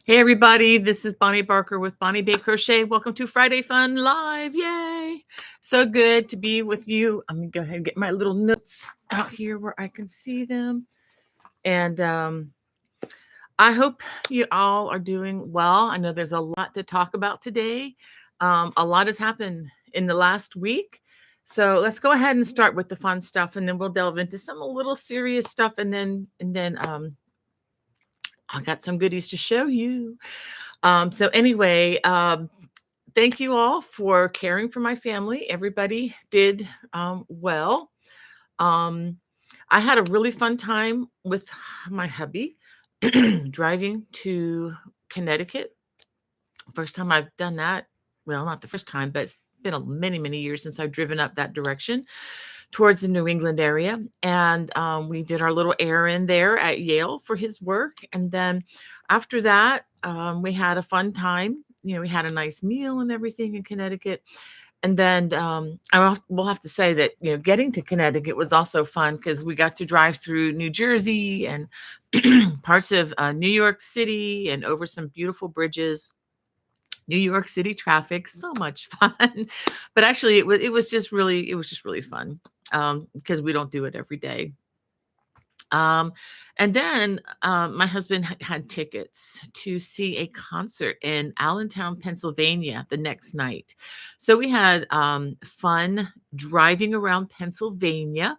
Hey everybody, this is Bonnie Barker with Bonnie Bay Crochet. Welcome to Friday Fun Live. Yay! So good to be with you. I'm gonna go ahead and get my little notes out here where I can see them. And I hope you all are doing well. I know there's a lot to talk about today. A lot has happened in the last week. So let's go ahead and start with the fun stuff, and then we'll delve into some a little serious stuff, and then I got some goodies to show you. So anyway, thank you all for caring for my family. Everybody did well. Um, I had a really fun time with my hubby driving to Connecticut. First time I've done that. Well, not the first time, but it's been many, many years since I've driven up that direction towards the New England area. And we did our little errand there at Yale for his work. And then after that, we had a fun time. We had a nice meal and everything in Connecticut. And then we'll have to say that, getting to Connecticut was also fun because we got to drive through New Jersey and parts of New York City and over some beautiful bridges. New York City traffic, so much fun. But actually it was just really fun, because we don't do it every day. Um, and then my husband had tickets to see a concert in Allentown, Pennsylvania the next night. So we had fun driving around Pennsylvania.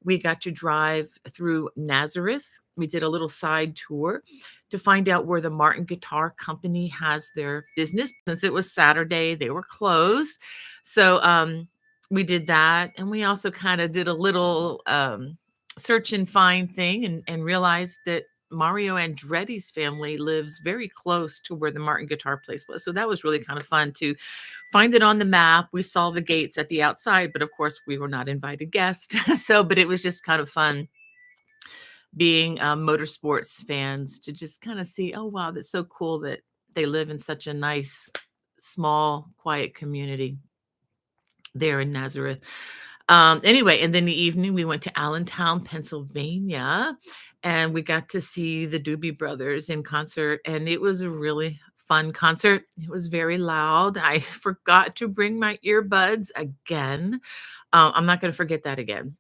We got to drive through Nazareth. We did a little side tour to find out where the Martin Guitar Company has their business. Since it was Saturday, they were closed. So we did that. And we also kind of did a little search and find thing and realized that Mario Andretti's family lives very close to where the Martin Guitar place was. So that was really kind of fun to find it on the map. We saw the gates at the outside, but of course we were not invited guests. But it was just kind of fun being motorsports fans to just kind of see, oh wow, that's so cool that they live in such a nice, small, quiet community there in Nazareth. Anyway, and then the evening we went to Allentown, Pennsylvania, and we got to see the Doobie Brothers in concert, and it was a really fun concert. It was very loud. I forgot to bring my earbuds again. I'm not going to forget that again.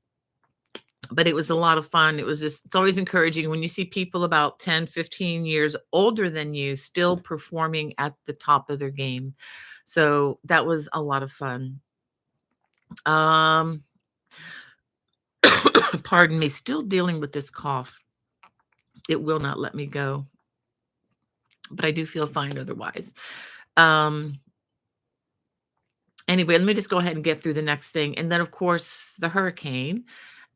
But it was a lot of fun. It's always encouraging when you see people about 10, 15 years older than you still performing at the top of their game. So that was a lot of fun. Um, Pardon me, still dealing with this cough. It will not let me go, but I do feel fine otherwise. Um, anyway, let me just go ahead and get through the next thing. And then, of course, the hurricane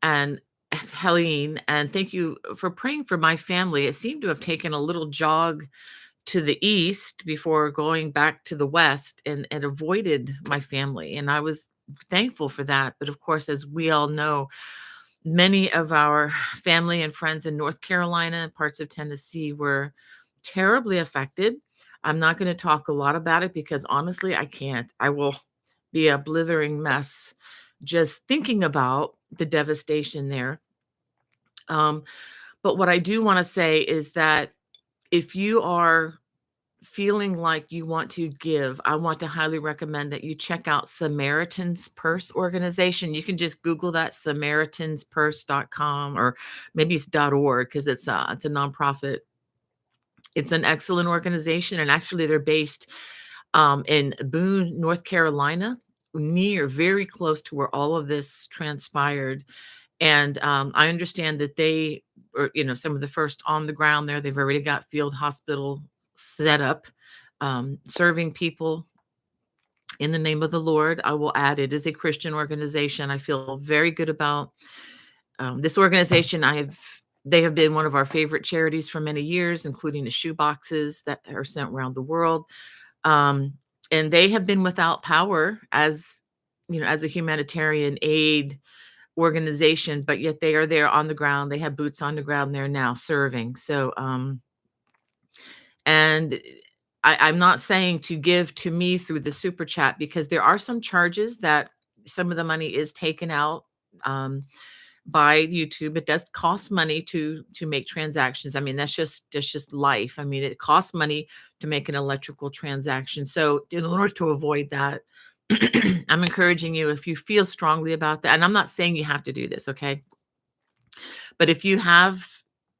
and Helene. And thank you for praying for my family. It seemed to have taken a little jog to the east before going back to the west and avoided my family. And I was thankful for that. But of course, as we all know, many of our family and friends in North Carolina and parts of Tennessee were terribly affected. I'm not going to talk a lot about it because honestly, I can't. I will be a blithering mess just thinking about the devastation there. Um, but what I do want to say is that if you are feeling like you want to give, I want to highly recommend that you check out Samaritan's Purse organization. You can just Google that, SamaritansPurse.com, or maybe it's .org because it's a nonprofit. It's an excellent organization, and actually they're based in Boone, North Carolina, very close to where all of this transpired. And I understand that they are, some of the first on the ground there. They've already got field hospital set up, serving people in the name of the Lord. I will add, it is a Christian organization. I feel very good about this organization. They have been one of our favorite charities for many years, including the shoe boxes that are sent around the world. Um, and they have been without power as a humanitarian aid organization, but yet they are there on the ground. They have boots on the ground there now serving. So, and I'm not saying to give to me through the super chat because there are some charges that some of the money is taken out. Um, by YouTube. It does cost money to make transactions. I mean, that's just life. I mean, it costs money to make an electrical transaction. So in order to avoid that, I'm encouraging you, if you feel strongly about that, and I'm not saying you have to do this, okay? But if you have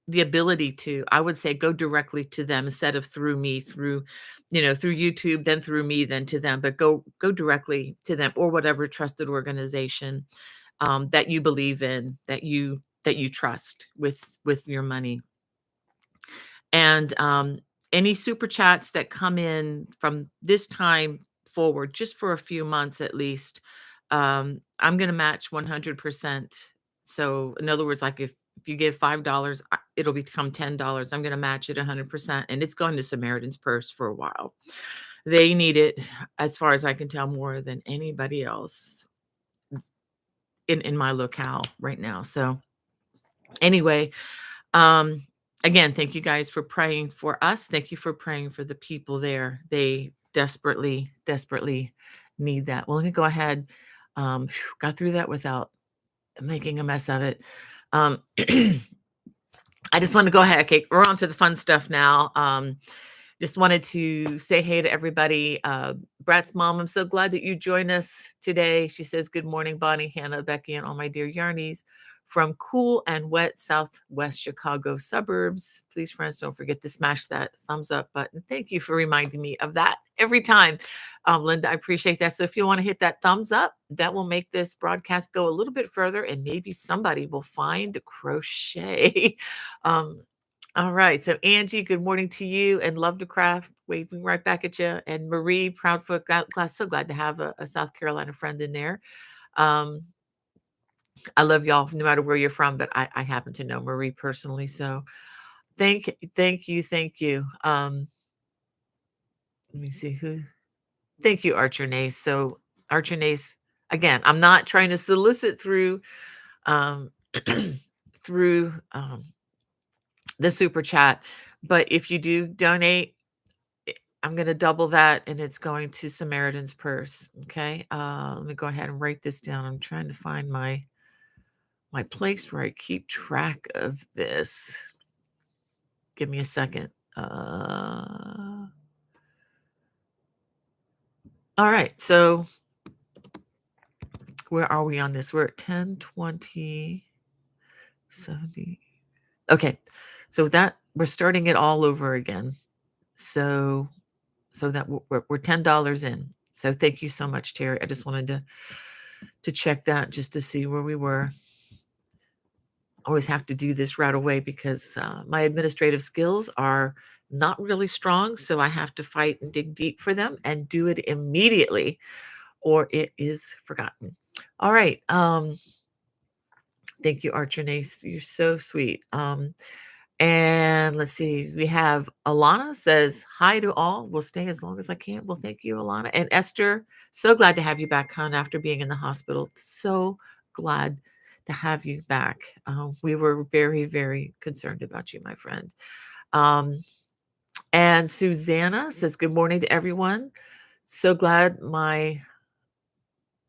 the ability to, I would say go directly to them instead of through me, through YouTube, then through me, then to them. But go directly to them or whatever trusted organization that you believe in, that you trust with your money. And any super chats that come in from this time forward, just for a few months at least, I'm going to match 100%. So, in other words, like if you give $5, it'll become $10. I'm going to match it 100%, and it's going to Samaritan's Purse for a while. They need it, as far as I can tell, more than anybody else in my locale right now. So, anyway, um, again, thank you guys for praying for us. Thank you for praying for the people there. They desperately, desperately need that. Well, let me go ahead. Got through that without making a mess of it. I just want to go ahead. Okay, we're on to the fun stuff now. Just wanted to say hey to everybody. Brat's mom, I'm so glad that you joined us today. She says, good morning, Bonnie, Hannah, Becky, and all my dear Yarnies from cool and wet Southwest Chicago suburbs. Please, friends, don't forget to smash that thumbs up button. Thank you for reminding me of that every time. Linda, I appreciate that. So if you want to hit that thumbs up, that will make this broadcast go a little bit further, and maybe somebody will find crochet. All right. So Angie, good morning to you, and love to craft, waving right back at you. And Marie, Proudfoot class, so glad to have a South Carolina friend in there. I love y'all no matter where you're from, but I happen to know Marie personally. So thank you. Let me see who. Thank you, Archer Nace. So Archer Nace, again, I'm not trying to solicit through um through the super chat, but if you do donate, I'm going to double that, and it's going to Samaritan's Purse. Okay. Let me go ahead and write this down. I'm trying to find my place where I keep track of this. Give me a second. All right. So where are we on this? We're at 10, 20, 70. Okay. So that we're starting it all over again. So that we're $10 in. So thank you so much, Terry. I just wanted to check that just to see where we were. Always have to do this right away because my administrative skills are not really strong. So I have to fight and dig deep for them and do it immediately, or it is forgotten. All right. Thank you, Archer Nace. You're so sweet. And let's see, we have Alana says, hi to all. We'll stay as long as I can. Well, thank you, Alana. And Esther, so glad to have you back, hon, after being in the hospital. So glad to have you back. We were very, very concerned about you, my friend. And Susanna says, good morning to everyone. So glad my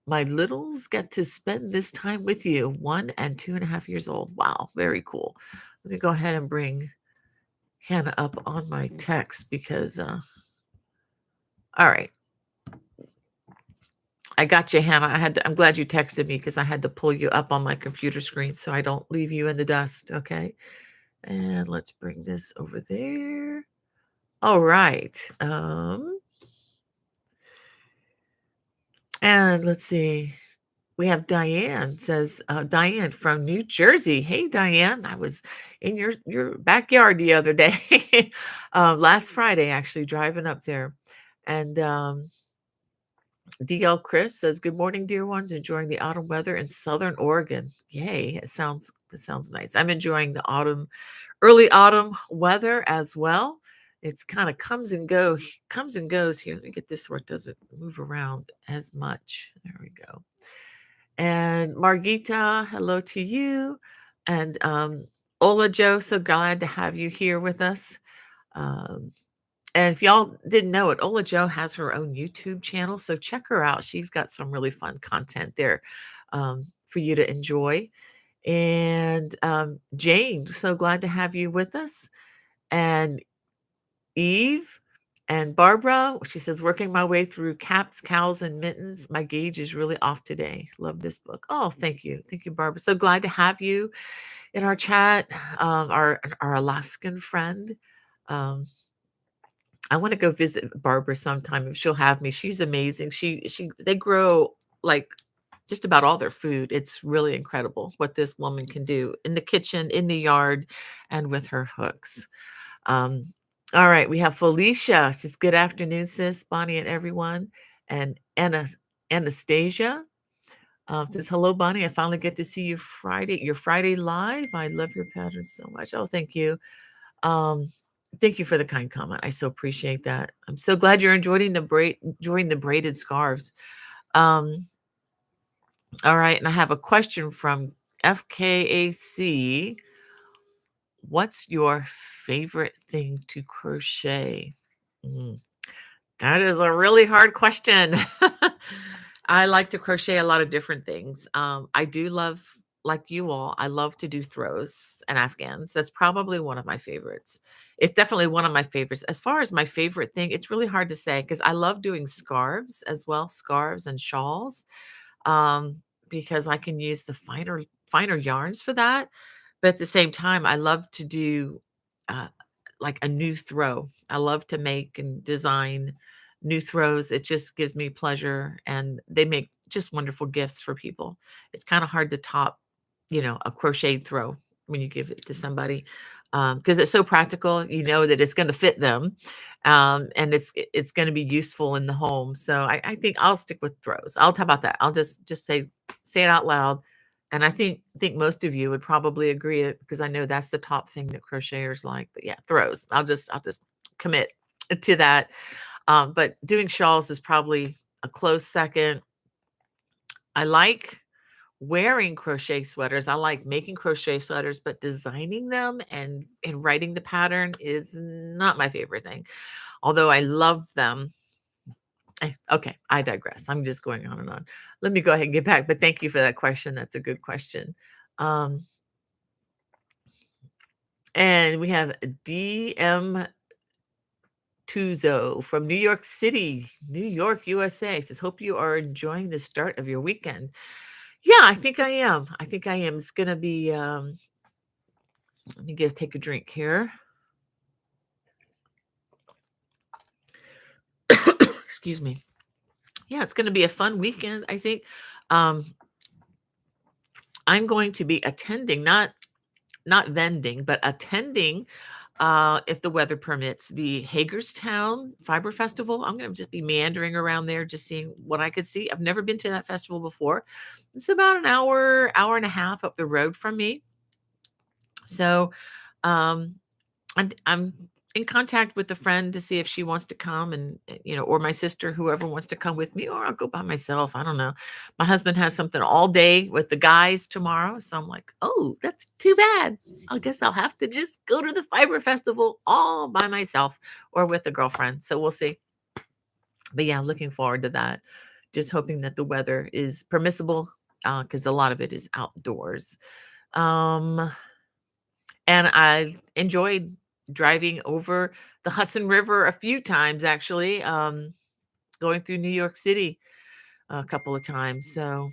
littles get to spend this time with you, 1 and 2.5 years old. Wow, very cool. Let me go ahead and bring Hannah up on my text because all right. I got you, Hannah. I'm glad you texted me because I had to pull you up on my computer screen so I don't leave you in the dust. Okay. And let's bring this over there. All right. And let's see. We have Diane says, Diane from New Jersey. Hey, Diane, I was in your backyard the other day, last Friday, actually driving up there. And DL Chris says, good morning, dear ones. Enjoying the autumn weather in Southern Oregon. Yay. That sounds nice. I'm enjoying the early autumn weather as well. It's kind of comes and goes here. Let me get this where it doesn't move around as much. There we go. And Margita, hello to you. And Ola Joe, so glad to have you here with us. And if y'all didn't know it, Ola Joe has her own YouTube channel, so check her out. She's got some really fun content there for you to enjoy. And Jane, so glad to have you with us. And Eve and Barbara, she says, working my way through Caps, Cows, and Mittens. My gauge is really off today. Love this book. Oh, thank you. Thank you, Barbara. So glad to have you in our chat, our Alaskan friend. Um, I want to go visit Barbara sometime if she'll have me. She's amazing. They grow like just about all their food. It's really incredible what this woman can do in the kitchen, in the yard, and with her hooks. Um, all right, we have Felicia. She's good afternoon, sis, Bonnie, and everyone. And Anastasia says, hello, Bonnie. I finally get to see you Friday, your Friday live. I love your pattern so much. Oh, thank you. Um, thank you for the kind comment. I so appreciate that. I'm so glad you're enjoying the braided scarves. Um, all right, and I have a question from FKAC. What's your favorite thing to crochet? Mm, that is a really hard question. I like to crochet a lot of different things. I do love, like you all, I love to do throws and afghans. That's probably one of my favorites. It's definitely one of my favorites. As far as my favorite thing, it's really hard to say because I love doing scarves as well, scarves and shawls, um, because I can use the finer yarns for that. But at the same time, I love to do uh, like a new throw. I love to make and design new throws. It just gives me pleasure, and they make just wonderful gifts for people. It's kind of hard to top, a crocheted throw when you give it to somebody, because it's so practical. You know that it's going to fit them, and it's going to be useful in the home. So I think I'll stick with throws. How about that? I'll just say it out loud. And I think most of you would probably agree because I know that's the top thing that crocheters like. But yeah, throws. I'll just commit to that. But doing shawls is probably a close second. I like wearing crochet sweaters. I like making crochet sweaters, but designing them and writing the pattern is not my favorite thing. Although I love them. Okay, I digress. I'm just going on and on. Let me go ahead and get back. But thank you for that question. That's a good question. Um, and we have DM Tuzo from New York City, New York, USA. Says, hope you are enjoying the start of your weekend. Yeah, I think I am. I think I am. It's gonna be let me take a drink here. Excuse me. Yeah, it's gonna be a fun weekend, I think. Um, I'm going to be attending, not vending, but attending, if the weather permits, the Hagerstown Fiber Festival. I'm going to just be meandering around there, just seeing what I could see. I've never been to that festival before. It's about an hour and a half up the road from me. So, um, I'm in contact with a friend to see if she wants to come and, or my sister, whoever wants to come with me, or I'll go by myself. I don't know. My husband has something all day with the guys tomorrow. So I'm like, oh, that's too bad. I guess I'll have to just go to the Fiber Festival all by myself or with a girlfriend. So we'll see. But yeah, looking forward to that. Just hoping that the weather is permissible because a lot of it is outdoors. Um, and I enjoyed driving over the Hudson River a few times, actually, going through New York City a couple of times. So,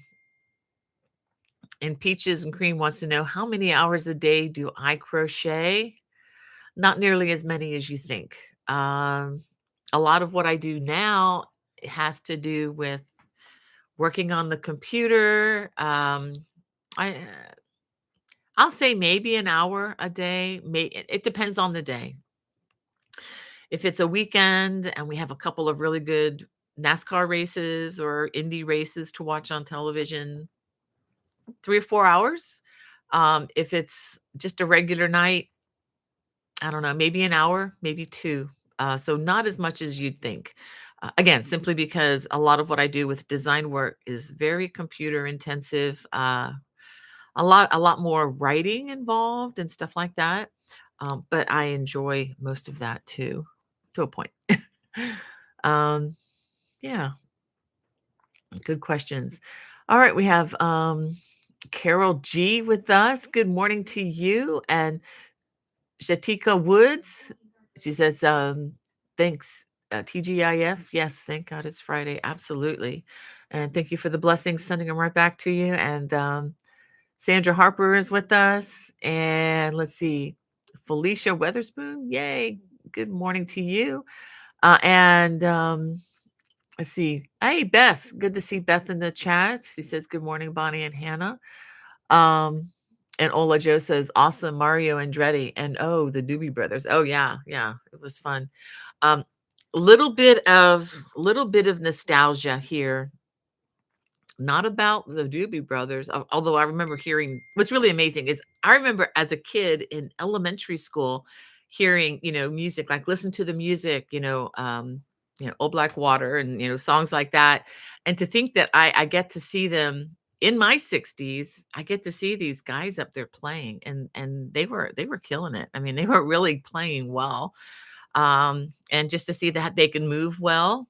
and Peaches and Cream wants to know, how many hours a day do I crochet? Not nearly as many as you think. A lot of what I do now has to do with working on the computer. I I'll say maybe an hour a day. It depends on the day. If it's a weekend and we have a couple of really good NASCAR races or Indy races to watch on television, 3 or 4 hours. If it's just a regular night, I don't know, maybe an hour, maybe 2. So not as much as you'd think. Again, simply because a lot of what I do with design work is very computer intensive. A lot more writing involved and stuff like that. But I enjoy most of that too, to a point. um, yeah, good questions. All right, we have Carol G with us. Good morning to you. And Shatika Woods, she says, thanks, TGIF. Yes, thank God it's Friday. Absolutely. And thank you for the blessings, sending them right back to you. And Sandra Harper is with us. And let's see, Felicia Weatherspoon. Yay. Good morning to you. And let's see. Hey, Beth. Good to see Beth in the chat. She says, good morning, Bonnie and Hannah. Um, and Ola Joe says, awesome, Mario Andretti. And oh, the Doobie Brothers. Oh, yeah, yeah. It was fun. Um, little bit of nostalgia here. Not about the Doobie Brothers, although I remember hearing what's really amazing is I remember as a kid in elementary school hearing, music, like listen to the music, Old Black Water and, songs like that. And to think that I get to see them in my 60s, I get to see these guys up there playing and they were killing it. I mean, they were really playing well. And just to see that they can move well,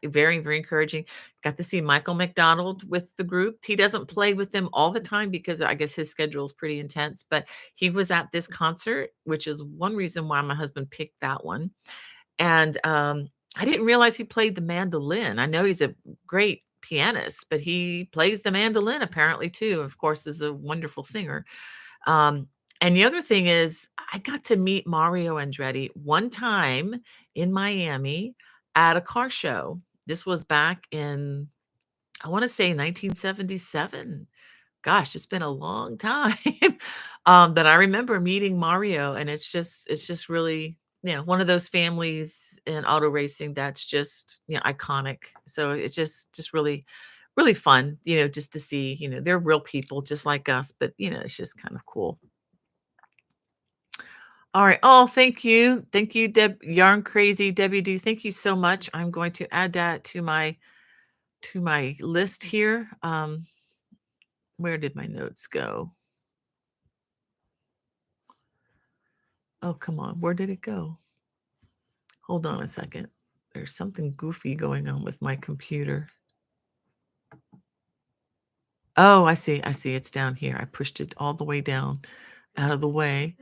very, very encouraging. Got to see Michael McDonald with the group. He doesn't play with them all the time because I guess his schedule is pretty intense, but he was at this concert, which is one reason why my husband picked that one. And I didn't realize he played the mandolin. I know he's a great pianist, but he plays the mandolin apparently too. Of course, is a wonderful singer. Um, and the other thing is, I got to meet Mario Andretti one time in Miami at a car show. This was back in, I want to say 1977. Gosh, it's been a long time. But I remember meeting Mario, and it's just really, one of those families in auto racing that's just, iconic. So it's just really, really fun, just to see, they're real people just like us, but it's just kind of cool. All right. Oh, thank you. Thank you, Deb Yarn Crazy. Debbie Do. Thank you so much. I'm going to add that to my list here. Where did my notes go? Oh, come on. Where did it go? Hold on a second. There's something goofy going on with my computer. Oh, I see. I see. It's down here. I pushed it all the way down out of the way.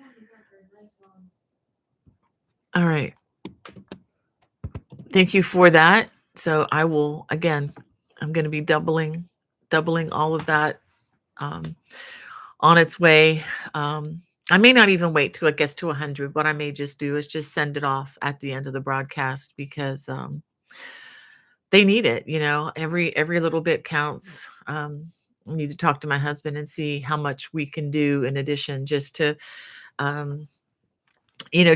All right. Thank you for that. So I will, again, I'm going to be doubling all of that on its way. I may not even wait till it gets to 100. What I may just do is just send it off at the end of the broadcast because they need it. Every little bit counts. I need to talk to my husband and see how much we can do in addition, just to um,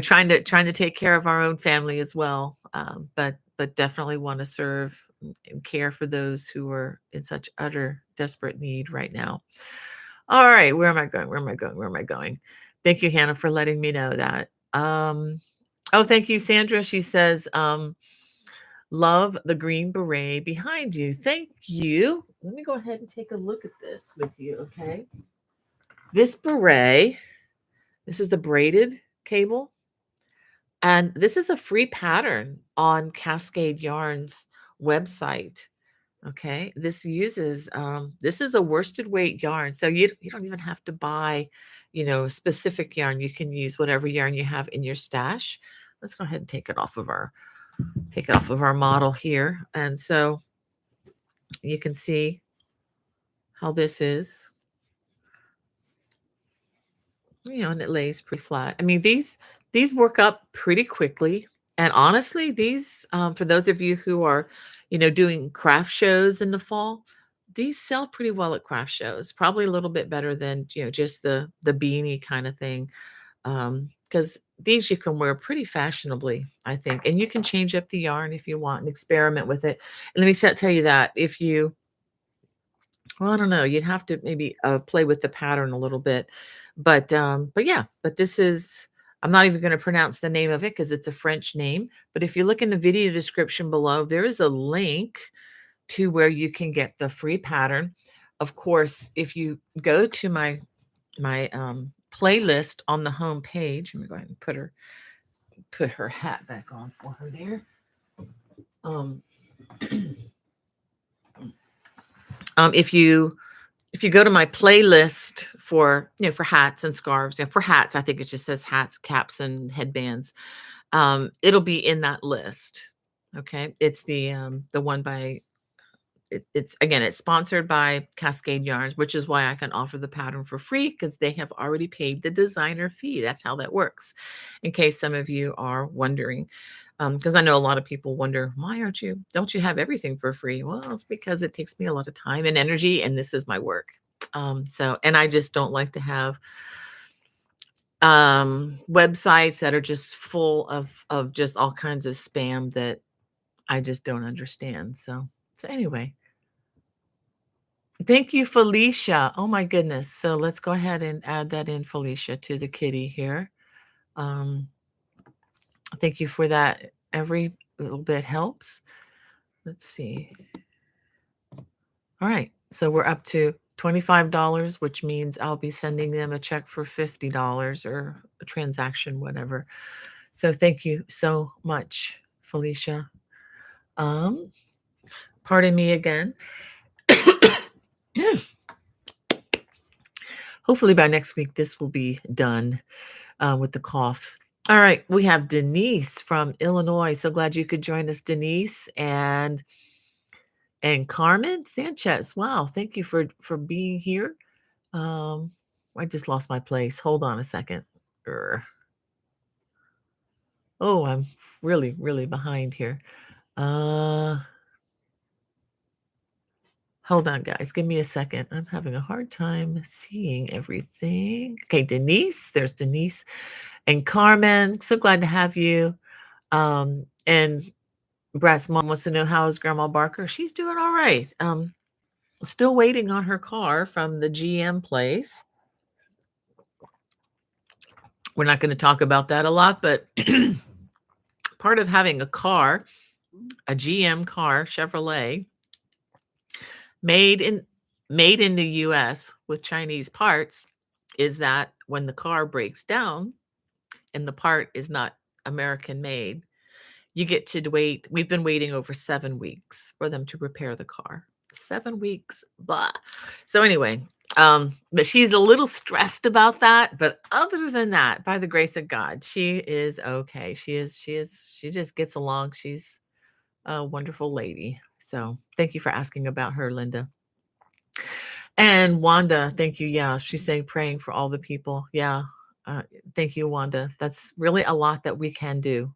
trying to take care of our own family as well. But definitely want to serve and care for those who are in such utter desperate need right now. All right, where am I going? Where am I going? Where am I going? Thank you, Hannah, for letting me know that. Oh, thank you, Sandra. She says, love the green beret behind you. Thank you. Let me go ahead and take a look at this with you, okay? This beret, this is the braided cable. And this is a free pattern on Cascade Yarns website. Okay, this uses this is a worsted weight yarn, so you don't even have to buy, specific yarn. You can use whatever yarn you have in your stash. Let's go ahead and take it off of our model here, and so you can see how this is. And it lays pretty flat. I mean, these work up pretty quickly. And honestly, these for those of you who are, doing craft shows in the fall, these sell pretty well at craft shows. Probably a little bit better than, just the beanie kind of thing. Because these you can wear pretty fashionably, I think. And you can change up the yarn if you want and experiment with it. And let me tell you that if you well, I don't know. You'd have to maybe play with the pattern a little bit, but yeah. But this is. I'm not even going to pronounce the name of it because it's a French name. But if you look in the video description below, there is a link to where you can get the free pattern. Of course, if you go to my playlist on the home page, let me go ahead and put her hat back on for her there. If you if you go to my playlist for, for hats and scarves, for hats, I think it just says hats, caps, and headbands. It'll be in that list. Okay. It's the one by it's again, it's sponsored by Cascade Yarns, which is why I can offer the pattern for free because they have already paid the designer fee. That's how that works. In case some of you are wondering, because I know a lot of people wonder, don't you have everything for free? Well, it's because it takes me a lot of time and energy, and this is my work. And I just don't like to have websites that are just full of just all kinds of spam that I just don't understand. So anyway, thank you, Felicia. Oh my goodness. So let's go ahead and add that in, Felicia, to the kitty here. Um, thank you for that. Every little bit helps. Let's see. All right. So we're up to $25, which means I'll be sending them a check for $50 or a transaction, whatever. So thank you so much, Felicia. Um, Pardon me again. Hopefully by next week, this will be done with the cough. All right, we have Denise from Illinois. So glad you could join us, Denise, and Carmen Sanchez. Wow, thank you for being here. Um, I just lost my place. Hold on a second. Oh, I'm really, really behind here. Uh, Hold on, guys. Give me a second. I'm having a hard time seeing everything. Okay, Denise. There's Denise and Carmen. So glad to have you. And Brad's mom wants to know how is Grandma Barker. She's doing all right. Still waiting on her car from the GM place. We're not going to talk about that a lot, but part of having a car, a GM car, Chevrolet, made in the US with Chinese parts, is that when the car breaks down and the part is not American made, you get to wait. We've been waiting over 7 weeks for them to repair the car. 7 weeks. Blah. So anyway, but she's a little stressed about that, but other than that, by the grace of God, she is okay. She just gets along. She's a wonderful lady. So thank you for asking about her, Linda. And Wanda, thank you. Yeah, she's saying praying for all the people. Yeah. Thank you, Wanda. That's really a lot that we can do.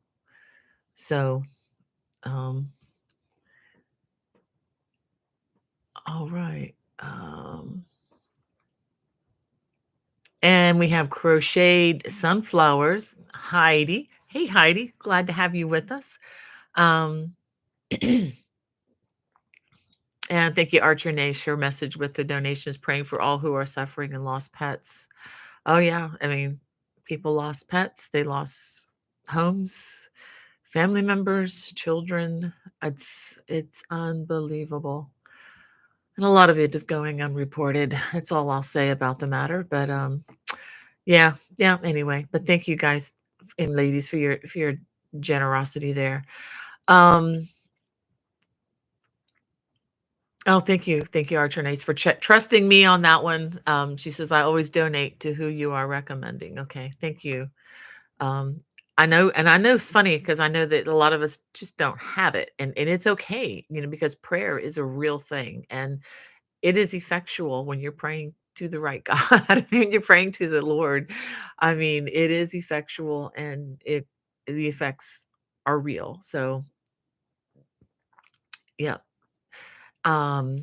So, um, all right. And we have crocheted sunflowers, Heidi. Hey, Heidi, glad to have you with us. Um, and thank you, Archer Nash, your message with the donations, praying for all who are suffering and lost pets. Oh, yeah. I mean, people lost pets, they lost homes, family members, children. It's unbelievable. And a lot of it is going unreported. That's all I'll say about the matter. But yeah, anyway. But thank you guys and ladies for your generosity there. Um oh, thank you. Thank you, Archernace, for trusting me on that one. She says I always donate to who you are recommending. Okay, thank you. Um, I know it's funny because I know that a lot of us just don't have it, and it's okay, because prayer is a real thing, and it is effectual when you're praying to the right God, when you're praying to the Lord. I mean, it is effectual, and the effects are real. So, yeah. Um,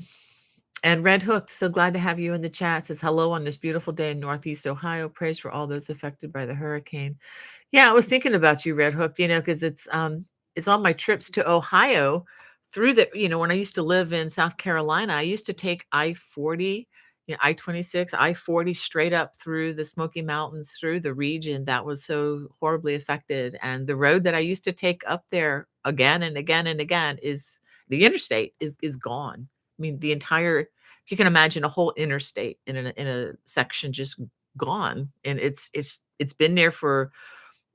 And Red Hook, so glad to have you in the chat. Says hello on this beautiful day in Northeast Ohio. Praise for all those affected by the hurricane. Yeah, I was thinking about you, Red Hook, because it's on my trips to Ohio through when I used to live in South Carolina, I used to take I-40, I-26, I-40 straight up through the Smoky Mountains, through the region that was so horribly affected. And the road that I used to take up there again and again and again is the interstate is gone. I mean, the entire, if you can imagine a whole interstate in a section just gone, and it's been there for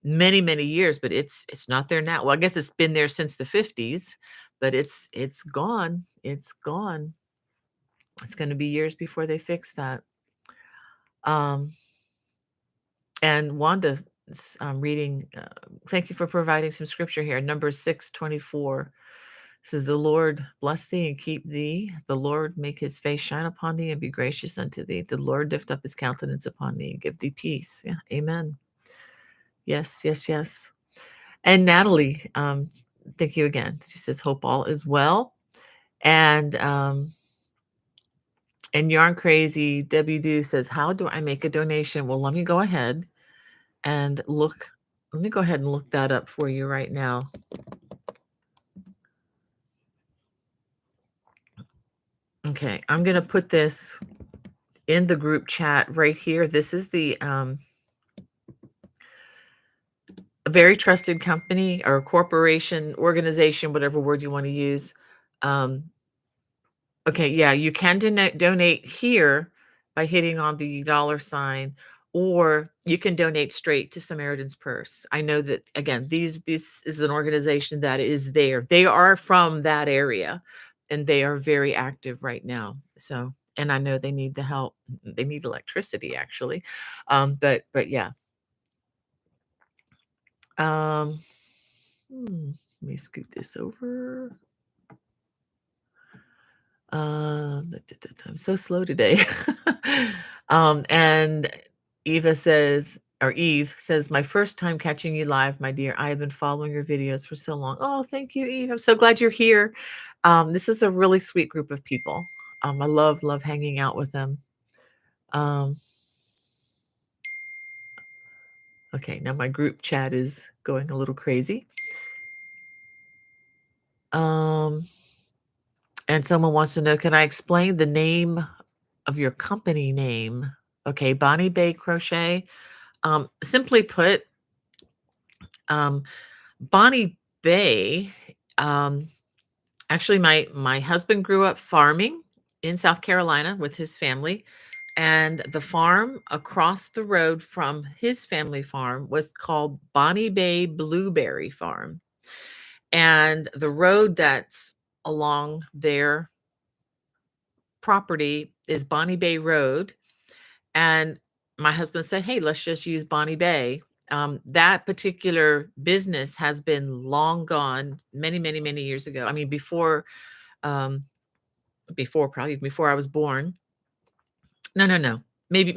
many, many years, but it's not there now. Well, I guess it's been there since the 50s, but it's gone. It's gone. It's going to be years before they fix that. Um, and Wanda, reading, thank you for providing some scripture here. Numbers 6:24 says, "The Lord bless thee and keep thee. The Lord make his face shine upon thee and be gracious unto thee. The Lord lift up his countenance upon thee and give thee peace." Yeah, amen. Yes, yes, yes. And Natalie, thank you again. She says, "Hope all is well." And Yarn Crazy WD says, "How do I make a donation?" Well, let me go ahead and look. Let me go ahead and look that up for you right now. Okay, I'm going to put this in the group chat right here. This is the a very trusted company or corporation, organization, whatever word you want to use. Okay, yeah, you can donate here by hitting on the dollar sign, or you can donate straight to Samaritan's Purse. I know that again, this is an organization that is there. They are from that area, and they are very active right now. So, and I know they need the help. They need electricity actually, but yeah. Um, let me scoot this over. I'm so slow today. And Eva says, or Eve says, "My first time catching you live, my dear. I have been following your videos for so long." Oh, thank you, Eve. I'm so glad you're here. This is a really sweet group of people. I love hanging out with them. Um, okay, now my group chat is going a little crazy. And someone wants to know, can I explain the name of your company name? Okay, Bonnie Bay Crochet. Simply put, um, Bonnie Bay, actually, my husband grew up farming in South Carolina with his family, and the farm across the road from his family farm was called Bonnie Bay Blueberry Farm. And the road that's along their property is Bonnie Bay Road. And my husband said, "Hey, let's just use Bonnie Bay." That particular business has been long gone many, many, many years ago. I mean, um, before probably before I was born. No, no, no. Maybe